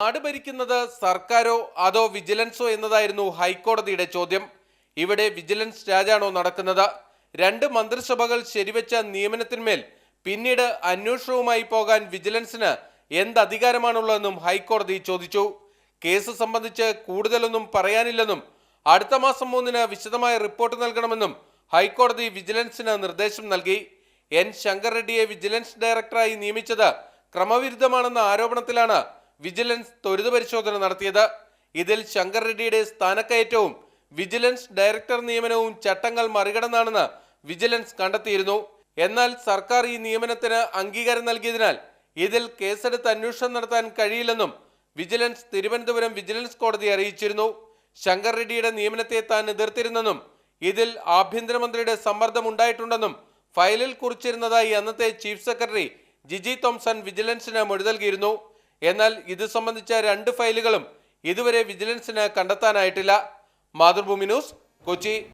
നാട് ഭരിക്കുന്നത് സർക്കാരോ അതോ വിജിലൻസോ എന്നതായിരുന്നു ഹൈക്കോടതിയുടെ ചോദ്യം. ഇവിടെ വിജിലൻസ് രാജാണോ നടക്കുന്നത്? രണ്ട് മന്ത്രിസഭകൾ ശരിവെച്ച നിയമനത്തിന്മേൽ പിന്നീട് അന്വേഷണവുമായി പോകാൻ വിജിലൻസിന് എന്ത് അധികാരമാണുള്ളതെന്നും ഹൈക്കോടതി ചോദിച്ചു. കേസ് സംബന്ധിച്ച് കൂടുതലൊന്നും പറയാനില്ലെന്നും അടുത്ത മാസം 3-ന് വിശദമായ റിപ്പോർട്ട് നൽകണമെന്നും ഹൈക്കോടതി വിജിലൻസിന് നിർദ്ദേശം നൽകി. എൻ ശങ്കർ റെഡ്ഡിയെ വിജിലൻസ് ഡയറക്ടറായി നിയമിച്ചത് ക്രമവിരുദ്ധമാണെന്ന ആരോപണത്തിലാണ് വിജിലൻസ് ത്വരിത പരിശോധന നടത്തിയത്. ഇതിൽ ശങ്കർ റെഡ്ഡിയുടെ സ്ഥാനക്കയറ്റവും വിജിലൻസ് ഡയറക്ടർ നിയമനവും ചട്ടങ്ങൾ മറികടന്നാണെന്ന് വിജിലൻസ് കണ്ടെത്തിയിരുന്നു. എന്നാൽ സർക്കാർ ഈ നിയമനത്തിന് അംഗീകാരം നൽകിയതിനാൽ ഇതിൽ കേസെടുത്ത് അന്വേഷണം നടത്താൻ കഴിയില്ലെന്നും വിജിലൻസ് തിരുവനന്തപുരം വിജിലൻസ് കോടതിയെ അറിയിച്ചിരുന്നു. ശങ്കർ റെഡ്ഡിയുടെ നിയമനത്തെ താൻ എതിർത്തിരുന്നെന്നും ഇതിൽ ആഭ്യന്തരമന്ത്രിയുടെ സമ്മർദ്ദം ഉണ്ടായിട്ടുണ്ടെന്നും ഫയലിൽ കുറിച്ചിരുന്നതായി അന്നത്തെ ചീഫ് സെക്രട്ടറി ജിജി തോംസൺ വിജിലൻസിന് മൊഴി നൽകിയിരുന്നു. എന്നാൽ ഇത് സംബന്ധിച്ച 2 ഫയലുകളും ഇതുവരെ വിജിലൻസിന് കണ്ടെത്താനായിട്ടില്ല. മാതൃഭൂമി ന്യൂസ്, കൊച്ചി.